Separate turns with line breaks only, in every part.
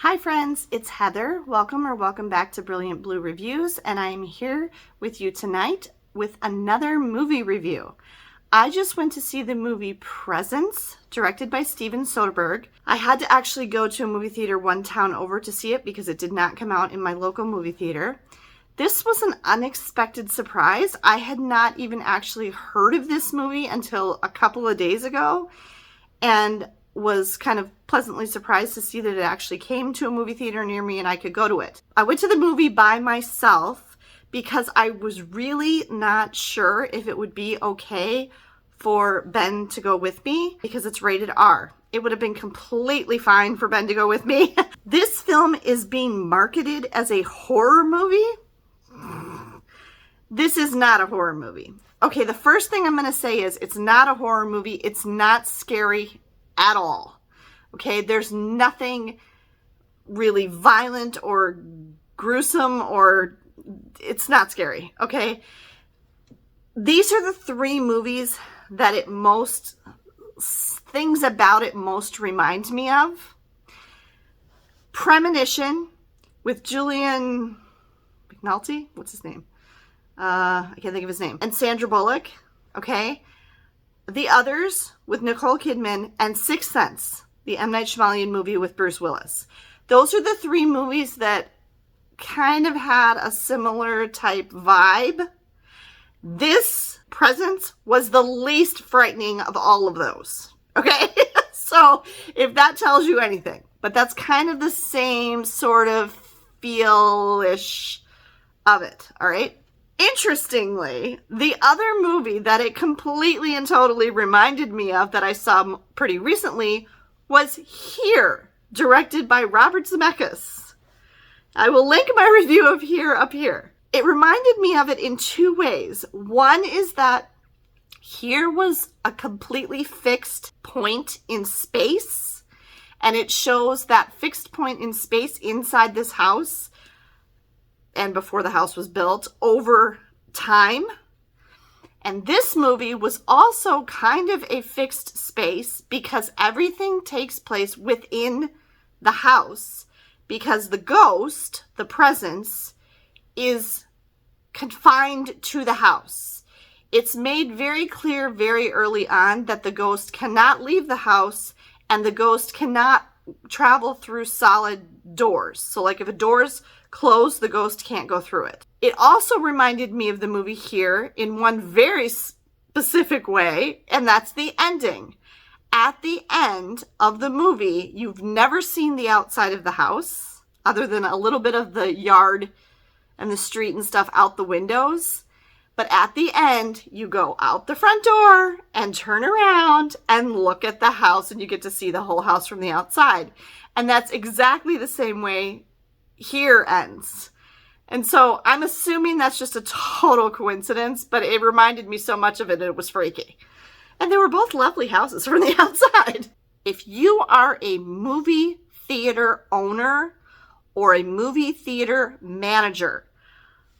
Hi friends, it's Heather. Welcome back to Brilliant Blue Reviews, and I am here with you tonight with another movie review. I just went to see the movie Presence, directed by Steven Soderbergh. I had to actually go to a movie theater one town over to see it because it did not come out in my local movie theater. This was an unexpected surprise. I had not even actually heard of this movie until a couple of days ago, and was kind of pleasantly surprised to see that it actually came to a movie theater near me and I could go to it. I went to the movie by myself because I was really not sure if it would be okay for Ben to go with me because it's rated R. It would have been completely fine for Ben to go with me. This film is being marketed as a horror movie. This is not a horror movie. Okay, the first thing I'm going to say is it's not a horror movie. It's not scary at all. Okay, there's nothing really violent or gruesome, or it's not scary. Okay, these are the three movies that things about it most remind me of. Premonition with Julian McNulty, what's his name? I can't think of his name. And Sandra Bullock. Okay. The Others with Nicole Kidman, and Sixth Sense, the M. Night Shyamalan movie with Bruce Willis. Those are the three movies that kind of had a similar type vibe. This Presence was the least frightening of all of those. Okay? So if that tells you anything, but that's kind of the same sort of feel-ish of it. All right? Interestingly, the other movie that it completely and totally reminded me of that I saw pretty recently was Here, directed by Robert Zemeckis. I will link my review of Here up here. It reminded me of it in two ways. One is that Here was a completely fixed point in space, and it shows that fixed point in space inside this house and before the house was built over time. And this movie was also kind of a fixed space because everything takes place within the house, because the ghost, the presence, is confined to the house. It's made very clear very early on that the ghost cannot leave the house and the ghost cannot travel through solid doors. So like if a door's closed, the ghost can't go through it. It also reminded me of the movie Here in one very specific way, and that's the ending. At the end of the movie, you've never seen the outside of the house, other than a little bit of the yard and the street and stuff out the windows. But at the end, you go out the front door and turn around and look at the house, and you get to see the whole house from the outside. And that's exactly the same way Here ends. And so I'm assuming that's just a total coincidence, but it reminded me so much of it, it was freaky. And they were both lovely houses from the outside. If you are a movie theater owner or a movie theater manager,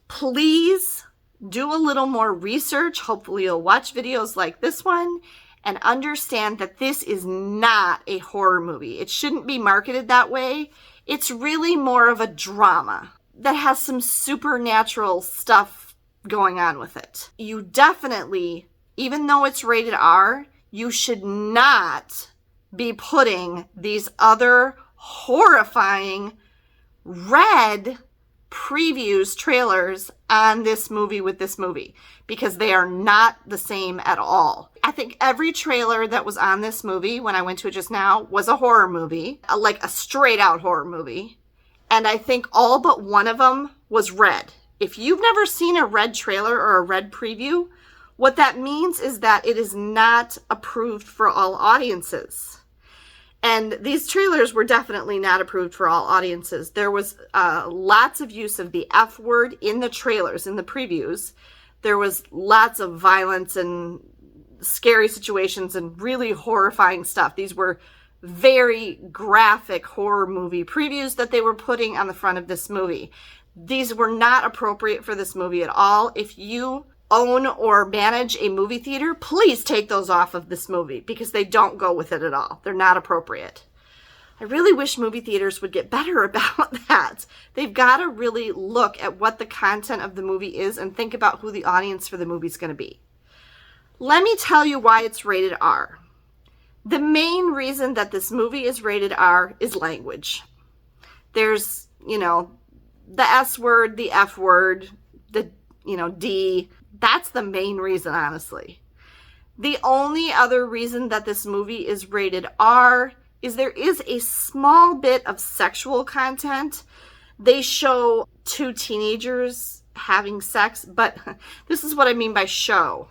please do a little more research. Hopefully you'll watch videos like this one and understand that this is not a horror movie. It shouldn't be marketed that way. It's really more of a drama that has some supernatural stuff going on with it. You definitely, even though it's rated R, you should not be putting these other horrifying red previews, trailers on this movie with this movie, because they are not the same at all. I think every trailer that was on this movie when I went to it just now was a horror movie, like a straight out horror movie. And I think all but one of them was red. If you've never seen a red trailer or a red preview, what that means is that it is not approved for all audiences. And these trailers were definitely not approved for all audiences. There was lots of use of the F word in the trailers, in the previews. There was lots of violence and scary situations and really horrifying stuff. These were very graphic horror movie previews that they were putting on the front of this movie. These were not appropriate for this movie at all. If you own or manage a movie theater, please take those off of this movie because they don't go with it at all. They're not appropriate. I really wish movie theaters would get better about that. They've got to really look at what the content of the movie is and think about who the audience for the movie is going to be. Let me tell you why it's rated R. The main reason that this movie is rated R is language. There's, the S word, the F word, the, D. That's the main reason, honestly. The only other reason that this movie is rated R is there is a small bit of sexual content. They show two teenagers having sex, but this is what I mean by show.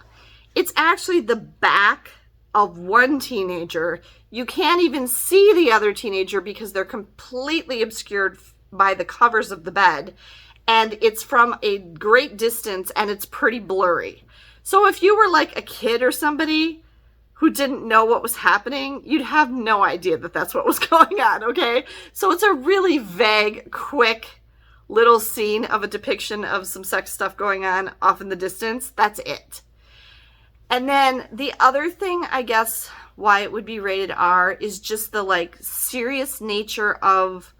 It's actually the back of one teenager. You can't even see the other teenager because they're completely obscured by the covers of the bed. And it's from a great distance and it's pretty blurry. So if you were like a kid or somebody who didn't know what was happening, you'd have no idea that that's what was going on, okay? So it's a really vague, quick little scene of a depiction of some sex stuff going on off in the distance. That's it. And then the other thing, I guess, why it would be rated R is just the serious nature of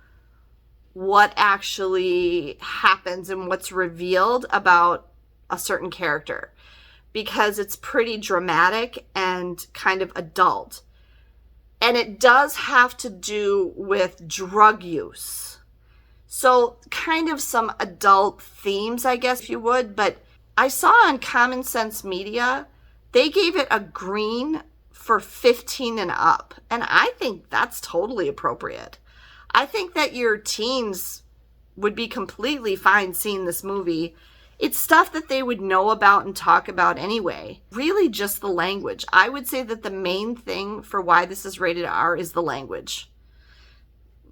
what actually happens and what's revealed about a certain character, because it's pretty dramatic and kind of adult. And it does have to do with drug use. So kind of some adult themes, I guess, if you would. But I saw on Common Sense Media, they gave it a green for 15 and up. And I think that's totally appropriate. I think that your teens would be completely fine seeing this movie. It's stuff that they would know about and talk about anyway. Really just the language. I would say that the main thing for why this is rated R is the language.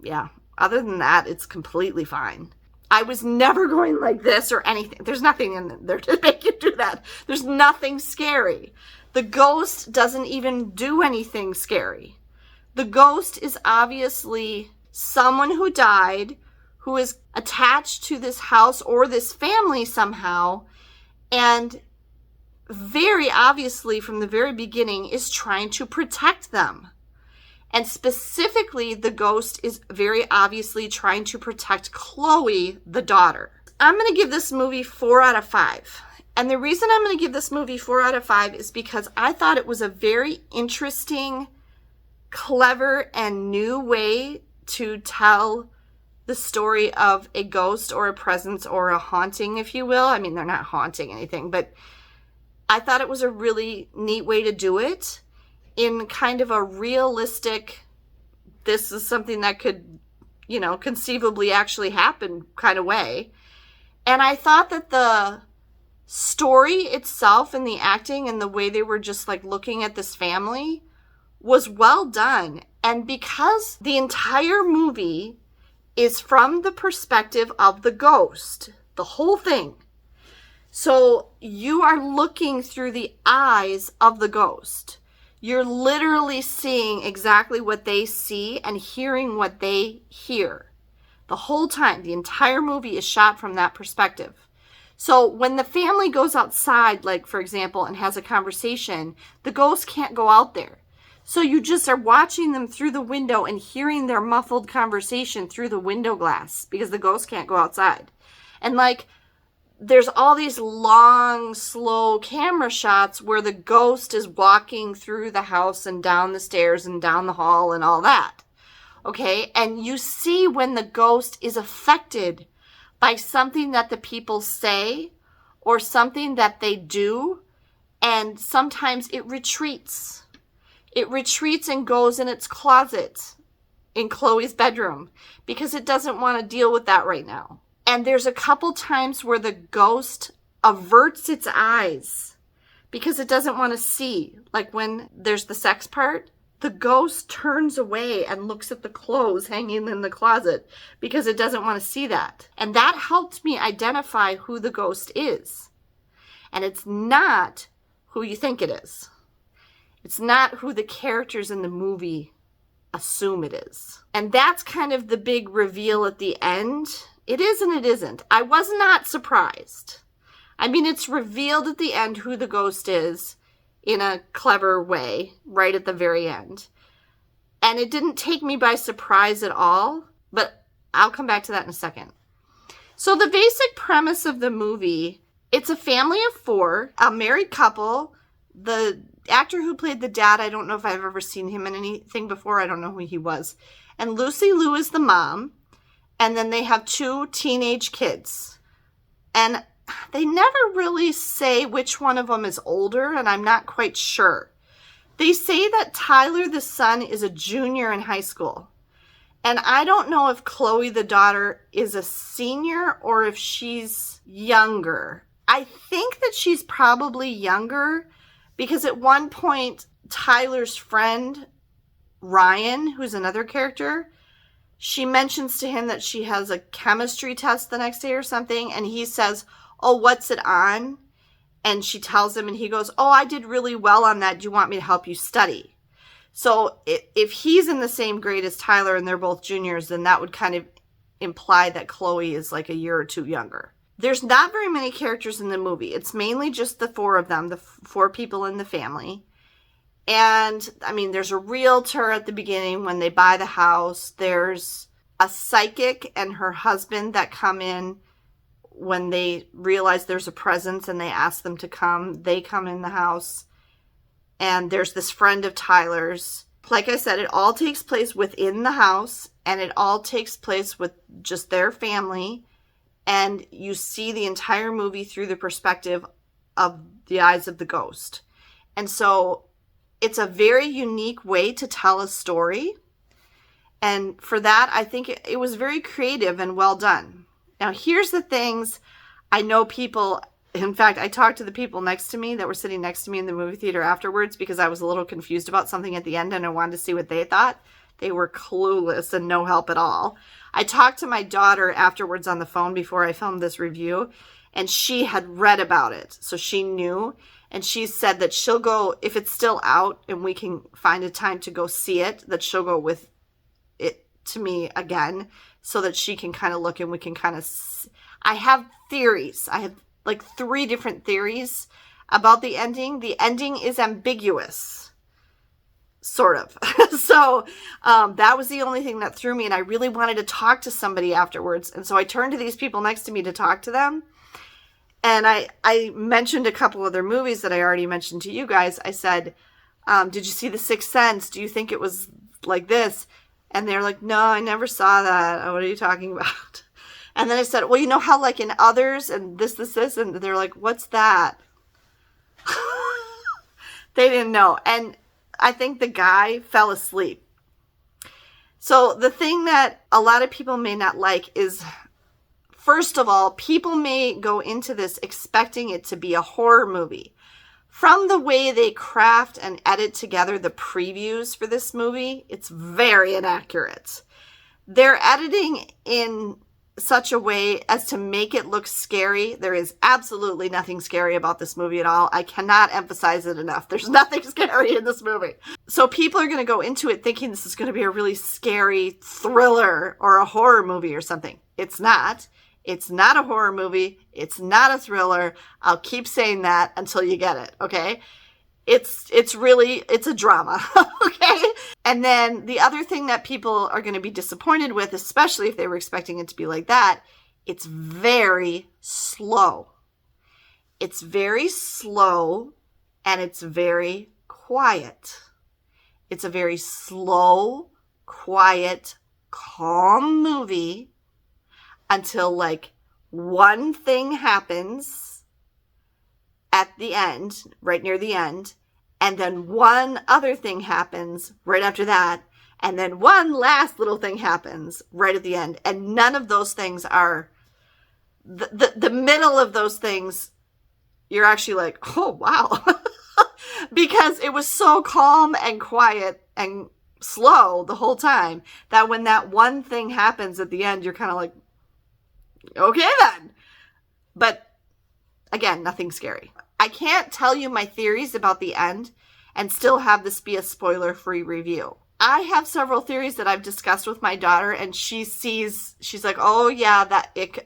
Yeah. Other than that, it's completely fine. I was never going like this or anything. There's nothing in there to make you do that. There's nothing scary. The ghost doesn't even do anything scary. The ghost is obviously someone who died, who is attached to this house or this family somehow, and very obviously from the very beginning is trying to protect them. And specifically, the ghost is very obviously trying to protect Chloe, the daughter. I'm going to give this movie 4 out of 5. And the reason I'm going to give this movie 4 out of 5 is because I thought it was a very interesting, clever, and new way to tell the story of a ghost or a presence or a haunting, if you will. I mean, they're not haunting anything, but I thought it was a really neat way to do it in kind of a realistic, this is something that could, conceivably actually happen kind of way. And I thought that the story itself and the acting and the way they were just looking at this family was well done. And because the entire movie is from the perspective of the ghost, the whole thing. So you are looking through the eyes of the ghost. You're literally seeing exactly what they see and hearing what they hear. The whole time, the entire movie is shot from that perspective. So when the family goes outside, for example, and has a conversation, the ghost can't go out there. So you just are watching them through the window and hearing their muffled conversation through the window glass because the ghost can't go outside. And there's all these long, slow camera shots where the ghost is walking through the house and down the stairs and down the hall and all that. Okay? And you see when the ghost is affected by something that the people say or something that they do, and sometimes it retreats. It retreats and goes in its closet in Chloe's bedroom because it doesn't want to deal with that right now. And there's a couple times where the ghost averts its eyes because it doesn't want to see. Like when there's the sex part, the ghost turns away and looks at the clothes hanging in the closet because it doesn't want to see that. And that helped me identify who the ghost is. And it's not who you think it is. It's not who the characters in the movie assume it is. And that's kind of the big reveal at the end. It is and it isn't. I was not surprised. I mean, it's revealed at the end who the ghost is in a clever way, right at the very end. And it didn't take me by surprise at all, but I'll come back to that in a second. So the basic premise of the movie, it's a family of 4, a married couple. The actor who played the dad, I don't know if I've ever seen him in anything before. I don't know who he was. And Lucy Liu is the mom. And then they have 2 teenage kids. And they never really say which one of them is older, and I'm not quite sure. They say that Tyler, the son, is a junior in high school. And I don't know if Chloe, the daughter, is a senior or if she's younger. I think that she's probably younger because at one point, Tyler's friend, Ryan, who's another character, she mentions to him that she has a chemistry test the next day or something. And he says, "Oh, what's it on?" And she tells him and he goes, "Oh, I did really well on that. Do you want me to help you study?" So if he's in the same grade as Tyler and they're both juniors, then that would kind of imply that Chloe is like a year or 2 younger. There's not very many characters in the movie. It's mainly just the 4 of them, the 4 people in the family. And, I mean, there's a realtor at the beginning when they buy the house. There's a psychic and her husband that come in when they realize there's a presence and they ask them to come. They come in the house. And there's this friend of Tyler's. Like I said, it all takes place within the house. And it all takes place with just their family. And you see the entire movie through the perspective of the eyes of the ghost. And so it's a very unique way to tell a story. And for that, I think it was very creative and well done. Now, here's the things I know people, in fact, I talked to the people next to me that were sitting next to me in the movie theater afterwards because I was a little confused about something at the end and I wanted to see what they thought. They were clueless and no help at all. I talked to my daughter afterwards on the phone before I filmed this review, and she had read about it, so she knew. And she said that she'll go, if it's still out and we can find a time to go see it, that she'll go with it to me again so that she can kind of look and we can kind of... I have theories. I have like 3 different theories about the ending. The ending is ambiguous, sort of. So that was the only thing that threw me, and I really wanted to talk to somebody afterwards. And so I turned to these people next to me to talk to them. And I mentioned a couple other movies that I already mentioned to you guys. I said, did you see The Sixth Sense? Do you think it was like this? And they're like, no, I never saw that. What are you talking about? And then I said, well, you know how like in Others and this, and they're like, what's that? They didn't know. And I think the guy fell asleep. So the thing that a lot of people may not like is, first of all, people may go into this expecting it to be a horror movie. From the way they craft and edit together the previews for this movie, it's very inaccurate. They're editing in such a way as to make it look scary. There is absolutely nothing scary about this movie at all. I cannot emphasize it enough. There's nothing scary in this movie. So people are going to go into it thinking this is going to be a really scary thriller or a horror movie or something. It's not. It's not a horror movie. It's not a thriller. I'll keep saying that until you get it, okay? It's a drama, okay? And then the other thing that people are going to be disappointed with, especially if they were expecting it to be like that, it's very slow. It's very slow and it's very quiet. It's a very slow, quiet, calm movie until like one thing happens at the end, right near the end, and then one other thing happens right after that, and then one last little thing happens right at the end, and none of those things are, the middle of those things, you're actually like, oh, wow, because it was so calm and quiet and slow the whole time that when that one thing happens at the end, you're kind of like, okay then. But again, nothing scary. I can't tell you my theories about the end and still have this be a spoiler-free review. I have several theories that I've discussed with my daughter, and she's like, oh yeah,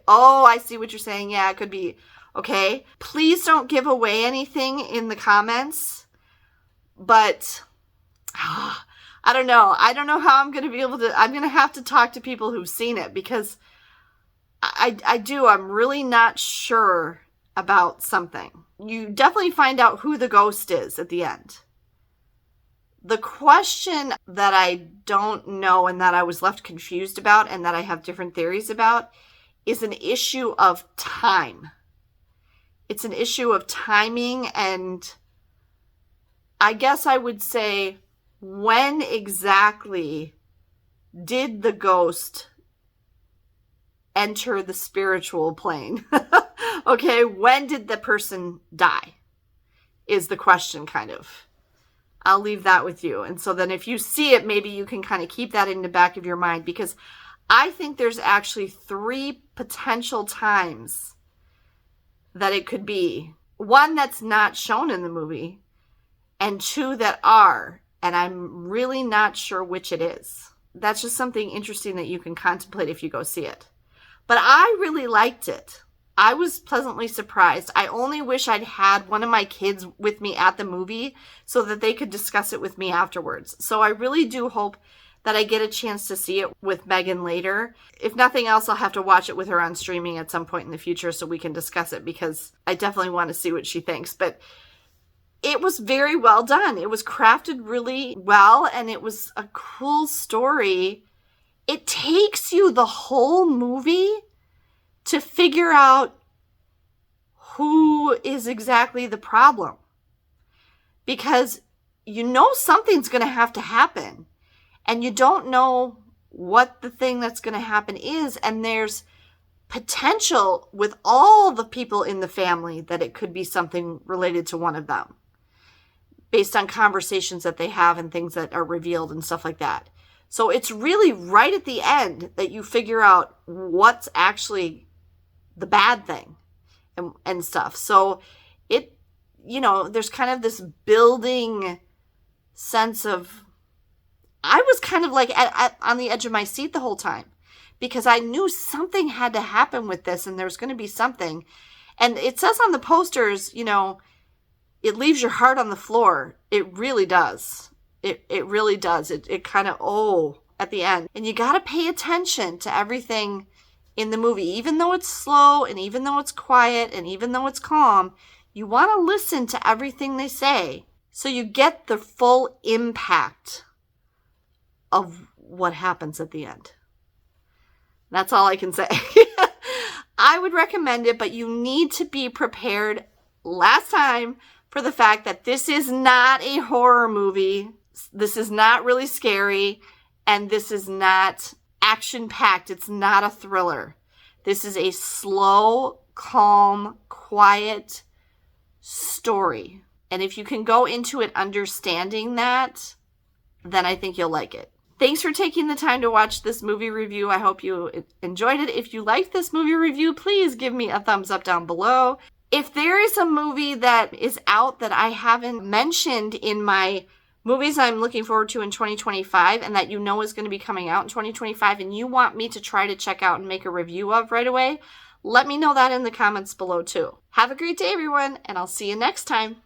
I see what you're saying. Yeah, it could be. Okay. Please don't give away anything in the comments, but I don't know. I don't know how I'm going to be able to, I'm going to have to talk to people who've seen it because I'm really not sure about something. You definitely find out who the ghost is at the end. The question that I don't know and that I was left confused about and that I have different theories about is an issue of time. It's an issue of timing, and I guess I would say, when exactly did the ghost enter the spiritual plane? Okay, when did the person die? Is the question, kind of. I'll leave that with you. And so then if you see it, maybe you can kind of keep that in the back of your mind, because I think there's actually 3 potential times that it could be. 1 that's not shown in the movie, and 2 that are. And I'm really not sure which it is. That's just something interesting that you can contemplate if you go see it. But I really liked it. I was pleasantly surprised. I only wish I'd had one of my kids with me at the movie so that they could discuss it with me afterwards. So I really do hope that I get a chance to see it with Megan later. If nothing else, I'll have to watch it with her on streaming at some point in the future so we can discuss it, because I definitely want to see what she thinks. But it was very well done. It was crafted really well, and it was a cool story. It takes you the whole movie to figure out who is exactly the problem. Because you know something's going to have to happen, and you don't know what the thing that's going to happen is, and there's potential with all the people in the family that it could be something related to one of them, based on conversations that they have and things that are revealed and stuff like that. So it's really right at the end that you figure out what's actually the bad thing and stuff. So it, there's kind of this building sense of, I was kind of like on the edge of my seat the whole time, because I knew something had to happen with this, and there's going to be something. And it says on the posters, it leaves your heart on the floor. It really does. It really does. It kind of, at the end. And you got to pay attention to everything in the movie. Even though it's slow, and even though it's quiet, and even though it's calm, you want to listen to everything they say so you get the full impact of what happens at the end. That's all I can say. I would recommend it, but you need to be prepared last time for the fact that this is not a horror movie. This is not really scary, and this is not action-packed. It's not a thriller. This is a slow, calm, quiet story. And if you can go into it understanding that, then I think you'll like it. Thanks for taking the time to watch this movie review. I hope you enjoyed it. If you liked this movie review, please give me a thumbs up down below. If there is a movie that is out that I haven't mentioned in my movies I'm looking forward to in 2025, and that is going to be coming out in 2025, and you want me to try to check out and make a review of right away, let me know that in the comments below too. Have a great day, everyone, and I'll see you next time.